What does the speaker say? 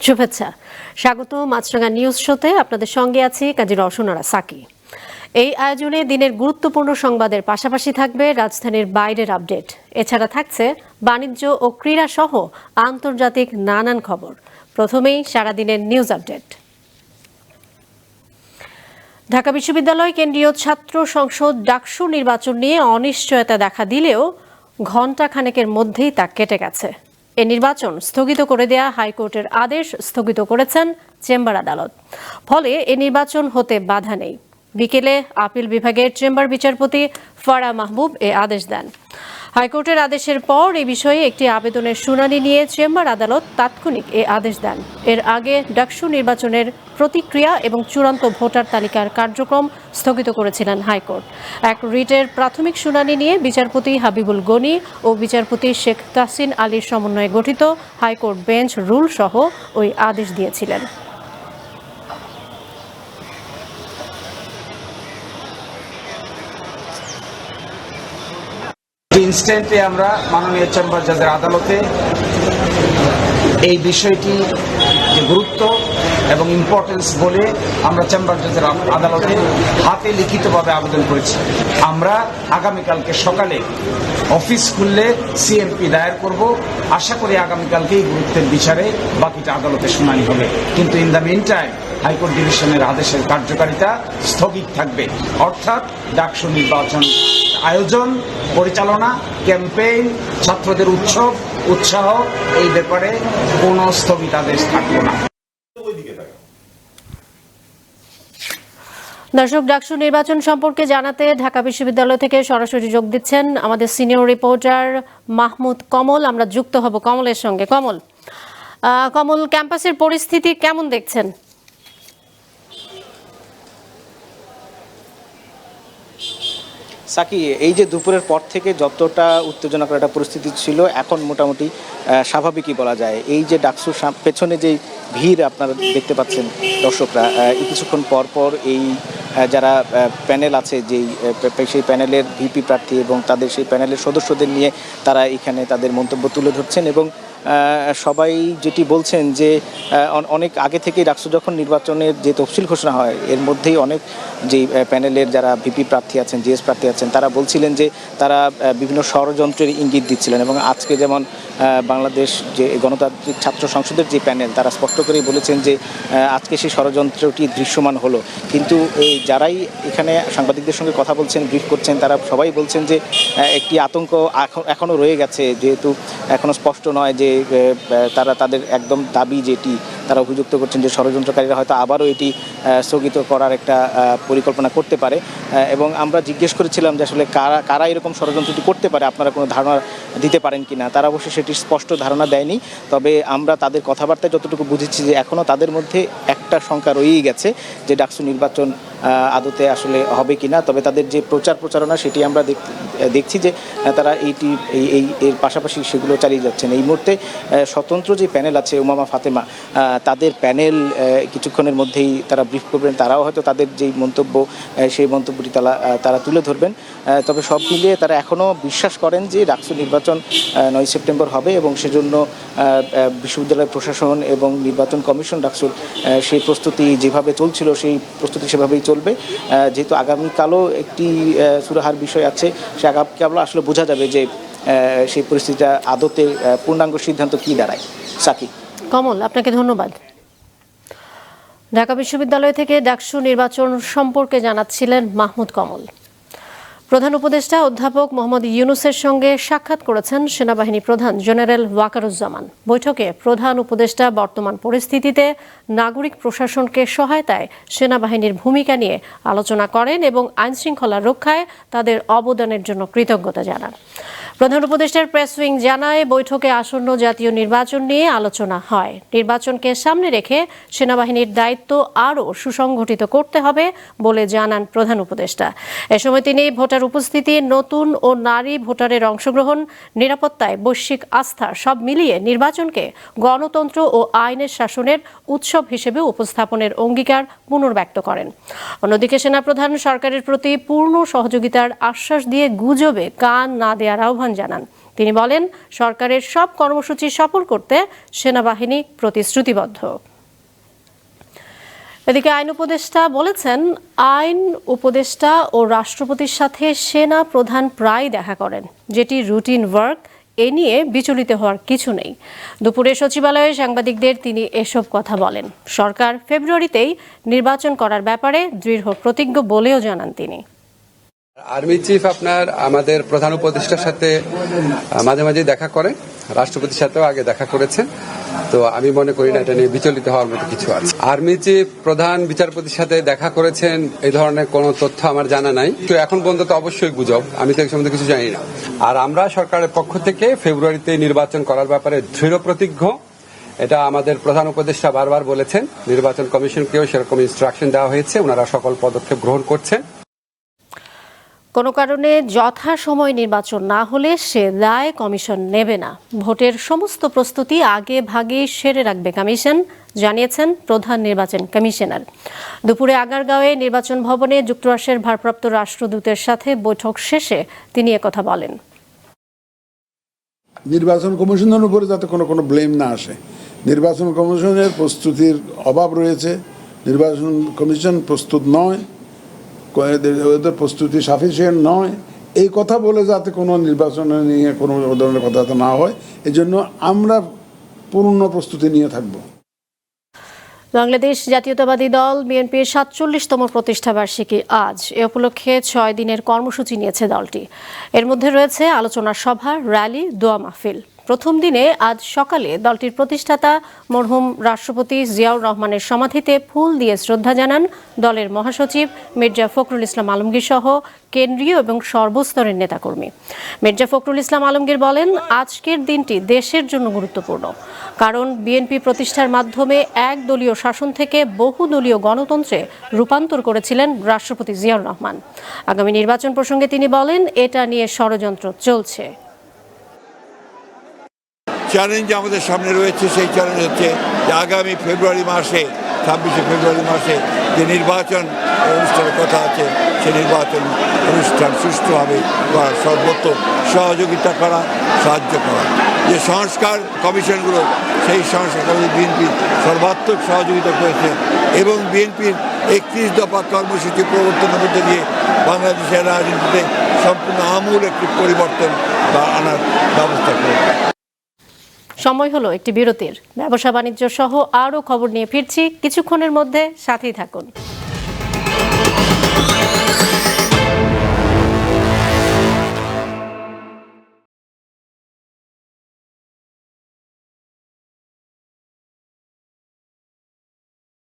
শুভেচ্ছা, স্বাগত মাছরাঙা নিউজ শোতে। আপনাদের সঙ্গে আছি কাজী রওশনারা সাকি। এই আয়োজনে দিনের গুরুত্বপূর্ণ সংবাদের পাশাপাশি থাকবে রাজধানীর বাইরের আপডেট। এছাড়া থাকছে বাণিজ্য ও ক্রীড়া সহ আন্তর্জাতিক নানান খবর। প্রথমেই সারাদিনের নিউজ আপডেট। ঢাকা বিশ্ববিদ্যালয় কেন্দ্রীয় ছাত্র সংসদ ডাকসু নির্বাচন নিয়ে অনিশ্চয়তা দেখা দিলেও ঘণ্টা খানেকের মধ্যেই তা কেটে গেছে। এ নির্বাচন স্থগিত করে দেয়া হাইকোর্টের আদেশ স্থগিত করেছেন চেম্বার আদালত। ফলে এ নির্বাচন হতে বাধা নেই। বিকেলে আপিল বিভাগের চেম্বার বিচারপতি ফারা মাহবুব এ আদেশ দেন। হাইকোর্টের আদেশের পর এ বিষয়ে একটি আবেদনের শুনানি নিয়ে চেম্বার আদালত তাৎক্ষণিক এ আদেশ দেন। এর আগে ডাকসু নির্বাচনের প্রতিক্রিয়া এবং চূড়ান্ত ভোটার তালিকার কার্যক্রম স্থগিত করেছিলেন হাইকোর্ট। এক রিটের প্রাথমিক শুনানি নিয়ে বিচারপতি হাবিবুল গনি ও বিচারপতি শেখ তাহসিন আলীর সমন্বয়ে গঠিত হাইকোর্ট বেঞ্চ রুল সহ ওই আদেশ দিয়েছিলেন। ইনস্ট্যান্টলি আমরা মাননীয় চেম্বার জাজের আদালতে এই বিষয়টি যে গুরুত্ব এবং ইম্পর্টেন্স বলে আমরা চেম্বার জাজের আদালতে হাতে লিখিতভাবে আবেদন করেছি। আমরা আগামীকালকে সকালে অফিস খুললে সিএমপি দায়ের করব। আশা করি আগামীকালকেই গুরুত্বের বিচারে বাকিটা আদালতে শুনানি হবে। কিন্তু in the mean time high court ডিভিশনের আদেশের কার্যকারিতা স্থগিত থাকবে। অর্থাৎ ডাকসু নির্বাচন আয়োজন, পরিচালনা, ক্যাম্পেইন, ছাত্রদের উৎসাহ এই ব্যাপারে কোনো স্থগিতাদেশ থাকবে না। দর্শক, ডাকসু নির্বাচন সম্পর্কে জানাতে ঢাকা বিশ্ববিদ্যালয় থেকে সরাসরি যোগ দিচ্ছেন আমাদের সিনিয়র রিপোর্টার মাহমুদ কমল। আমরা যুক্ত হব কমলের সঙ্গে। কমল, ক্যাম্পাসের পরিস্থিতি কেমন দেখছেন? সাকি, এই যে দুপুরের পর থেকে যতটা উত্তেজনাকর একটা পরিস্থিতি ছিল, এখন মোটামুটি স্বাভাবিকই বলা যায়। এই যে ডাকসুর পেছনে যেই ভিড় আপনারা দেখতে পাচ্ছেন দর্শকরা, কিছুক্ষণ পর পর এই যারা প্যানেল আছে, সেই প্যানেলের ভিপি প্রার্থী এবং তাদের সেই প্যানেলের সদস্যদের নিয়ে তারা এখানে তাদের মন্তব্য তুলে ধরছেন এবং সবাই যেটি বলছেন যে অনেক আগে থেকেই ডাকসু যখন নির্বাচনের যে তফসিল ঘোষণা হয়, এর মধ্যেই অনেক যেই প্যানেলের যারা ভিপি প্রার্থী আছেন, জিএস প্রার্থী আছেন, তারা বলছিলেন যে তারা বিভিন্ন ষড়যন্ত্রের ইঙ্গিত দিচ্ছিলেন। এবং আজকে যেমন বাংলাদেশ যে গণতান্ত্রিক ছাত্র সংসদের যে প্যানেল, তারা স্পষ্ট করেই বলেছেন যে আজকে সেই ষড়যন্ত্রটি দৃশ্যমান হলো। কিন্তু এই যারাই এখানে সাংবাদিকদের সঙ্গে কথা বলছেন, ব্রিফ করছেন, তারা সবাই বলছেন যে একটি আতঙ্ক এখনও রয়ে গেছে, যেহেতু এখনও স্পষ্ট নয় যে তারা তাদের একদম দাবি যেটি তারা অভিযুক্ত করছেন যে ষড়যন্ত্রকারীরা হয়তো আবারও এটি স্থগিত করার একটা পরিকল্পনা করতে পারে। এবং আমরা জিজ্ঞেস করেছিলাম যে আসলে কারা এরকম ষড়যন্ত্রটি করতে পারে, আপনারা কোনো ধারণা দিতে পারেন কি না। তারা অবশ্যই সেটির স্পষ্ট ধারণা দেয়নি। তবে আমরা তাদের কথাবার্তায় যতটুকু বুঝেছি যে এখনও তাদের মধ্যে একটা শঙ্কা রয়েই গেছে যে ডাকসু নির্বাচন আদতে আসলে হবে কি না। তবে তাদের যে প্রচারণা সেটি আমরা দেখছি যে তারা এর পাশাপাশি সেগুলো চালিয়ে যাচ্ছেন। এই মুহূর্তে স্বতন্ত্র যে প্যানেল আছে, উমামা ফাতেমা, তাদের প্যানেল কিছুক্ষণের মধ্যেই তারা ব্রিফ করবেন। তারাও হয়তো তাদের যেই মন্তব্য, সেই মন্তব্যটি তারা তুলে ধরবেন। তবে সব মিলিয়ে তারা এখনও বিশ্বাস করেন যে ডাকসু নির্বাচন 9 সেপ্টেম্বর হবে এবং সেজন্য বিশ্ববিদ্যালয় প্রশাসন এবং নির্বাচন কমিশন ডাকসুর সেই প্রস্তুতি যেভাবে চলছিল, সেই প্রস্তুতি সেভাবেই চলবে। যেহেতু আগামীকালও একটি সুরাহার বিষয় আছে, সে আগামীকালও আসলে বোঝা যাবে যে সেই পরিস্থিতিটা আদতে পূর্ণাঙ্গ সিদ্ধান্ত কী দাঁড়ায়। সাকি। কমল, আপনাকে ধন্যবাদ। ঢাকা বিশ্ববিদ্যালয় থেকে ডাকসু নির্বাচন সম্পর্কে জানাচ্ছিলেন মাহমুদ কমল। প্রধান উপদেষ্টা অধ্যাপক মোহাম্মদ ইউনূসের সঙ্গে সাক্ষাৎ করেছেন সেনাবাহিনী প্রধান জেনারেল ওয়াকারুজ্জামান। বৈঠকে প্রধান উপদেষ্টা বর্তমান পরিস্থিতিতে নাগরিক প্রশাসনকে সহায়তায় সেনাবাহিনীর ভূমিকা নিয়ে আলোচনা করেন এবং আইনশৃঙ্খলা রক্ষায় তাদের অবদানের জন্য কৃতজ্ঞতা জানান। প্রধান উপদেষ্টার প্রেস উইং জানায়, বৈঠকে আসন্ন জাতীয় নির্বাচন নিয়ে আলোচনা হয়। নির্বাচনকে সামনে রেখে সেনাবাহিনীর দায়িত্ব আরও সুসংগঠিত করতে হবে বলে জানান প্রধান উপদেষ্টা। এ সময় তিনি ভোটার উপস্থিতি, নতুন ও নারী ভোটারের অংশগ্রহণ, নিরাপত্তায় বৈশ্বিক আস্থা সব মিলিয়ে নির্বাচনকে গণতন্ত্র ও আইনের শাসনের উৎসব হিসেবে উপস্থাপনের অঙ্গীকার পুনর্ব্যক্ত করেন। অন্যদিকে সেনাপ্রধান সরকারের প্রতি পূর্ণ সহযোগিতার আশ্বাস দিয়ে গুজবে কান না দেওয়ার আহ্বান জানান। তিনি বলেন, সরকারের সব কর্মসূচি সফল করতে সেনাবাহিনী প্রতিশ্রুতিবদ্ধ। এদিকে আইন উপদেষ্টা বলেছেন, আইন উপদেষ্টা ও রাষ্ট্রপতির সাথে সেনা প্রধান প্রায় দেখা করেন, যেটি রুটিন ওয়ার্ক। এ নিয়ে বিচলিত হওয়ার কিছু নেই। দুপুরে সচিবালয়ে সাংবাদিকদের তিনি এসব কথা বলেন। সরকার ফেব্রুয়ারিতেই নির্বাচন করার ব্যাপারে দৃঢ় প্রতিজ্ঞ বলেও জানান তিনি। আর্মি চিফ আপনার আমাদের প্রধান উপদেষ্টার সাথে মাঝে মাঝে দেখা করেন, রাষ্ট্রপতির সাথেও আগে দেখা করেছেন। তো আমি মনে করি না এটা নিয়ে বিচলিত হওয়ার মতো কিছু আছে। আর্মি চিফ প্রধান বিচারপতির সাথে দেখা করেছেন এই ধরনের কোনো তথ্য আমার জানা নাই। তো এখন পর্যন্ত তো অবশ্যই গুজব, আমি তো এই সম্বন্ধে কিছু জানি না। আর আমরা সরকারের পক্ষ থেকে ফেব্রুয়ারিতে নির্বাচন করার ব্যাপারে দৃঢ় প্রতিজ্ঞ। এটা আমাদের প্রধান উপদেষ্টা বারবার বলেছেন। নির্বাচন কমিশনকেও সেরকম ইনস্ট্রাকশন দেওয়া হয়েছে, ওনারা সকল পদক্ষেপ গ্রহণ করছেন। কোনো কারণে যথাসময় নির্বাচন না হলে সে দায় কমিশন নেবে না। ভোটের সমস্ত প্রস্তুতি আগে ভাগে সেরে রাখবে কমিশন, জানিয়েছেন প্রধান নির্বাচন কমিশনার। দুপুরে আগারগাঁওয়ে নির্বাচন ভবনে যুক্তরাষ্ট্রের ভারপ্রাপ্ত রাষ্ট্রদূতের সাথে বৈঠক শেষে তিনি একথা বলেন। নির্বাচন কমিশনের উপরে যাতে কোনো ব্লেম না আসে। নির্বাচন কমিশনের প্রস্তুতির অভাব রয়েছে, নির্বাচন কমিশন প্রস্তুত নয়, ওদের প্রস্তুতি সাফিসিয়েন্ট নয়, এই কথা বলে যাতে কোনো নির্বাচন নিয়ে কোনো ধরনের কথা না হয়, এই জন্য আমরা পূর্ণ প্রস্তুতি নিয়ে থাকব। বাংলাদেশ জাতীয়তাবাদী দল বিএনপির ৪৭তম প্রতিষ্ঠাবার্ষিকী আজ। এ উপলক্ষে ৬ দিনের কর্মসূচি নিয়েছে দলটি। এর মধ্যে রয়েছে আলোচনা সভা, র্যালি, দোয়া মাহফিল। প্রথম দিনে আজ সকালে দলটির প্রতিষ্ঠাতা মরহুম রাষ্ট্রপতি জিয়াউর রহমানের সমাধিতে ফুল দিয়ে শ্রদ্ধা জানান দলের মহাসচিব মির্জা ফখরুল ইসলাম আলমগীর সহ কেন্দ্রীয় এবং সর্বস্তরের নেতাকর্মী। মির্জা ফখরুল ইসলাম আলমগীর বলেন, আজকের দিনটি দেশের জন্য গুরুত্বপূর্ণ, কারণ বিএনপি প্রতিষ্ঠার মাধ্যমে একদলীয় শাসন থেকে বহুদলীয় গণতন্ত্রে রূপান্তর করেছিলেন রাষ্ট্রপতি জিয়াউর রহমান। আগামী নির্বাচন প্রসঙ্গে তিনি বলেন, এটা নিয়ে ষড়যন্ত্র চলছে। চ্যালেঞ্জ আমাদের সামনে রয়েছে, সেই চ্যালেঞ্জ হচ্ছে যে আগামী ফেব্রুয়ারি মাসে 26শে ফেব্রুয়ারি মাসে যে নির্বাচন অনুষ্ঠানের কথা আছে, সেই নির্বাচন অনুষ্ঠান সুষ্ঠুভাবে করার সর্বত্র সহযোগিতা করা, সাহায্য করা। যে সংস্কার কমিশনগুলো, সেই সংস্কার কমিশন বিএনপি সর্বাত্মক সহযোগিতা করেছে এবং বিএনপির 31 দফা কর্মসূচি প্রবর্তনের মধ্যে দিয়ে বাংলাদেশের রাজনীতিতে সম্পূর্ণ আমূল একটি পরিবর্তন আনার ব্যবস্থা করেছে। সময় হলো একটি বিরতির। ব্যবসা বাণিজ্য সহ আরও খবর নিয়ে ফিরছি কিছুক্ষণের মধ্যে, সাথেই থাকুন।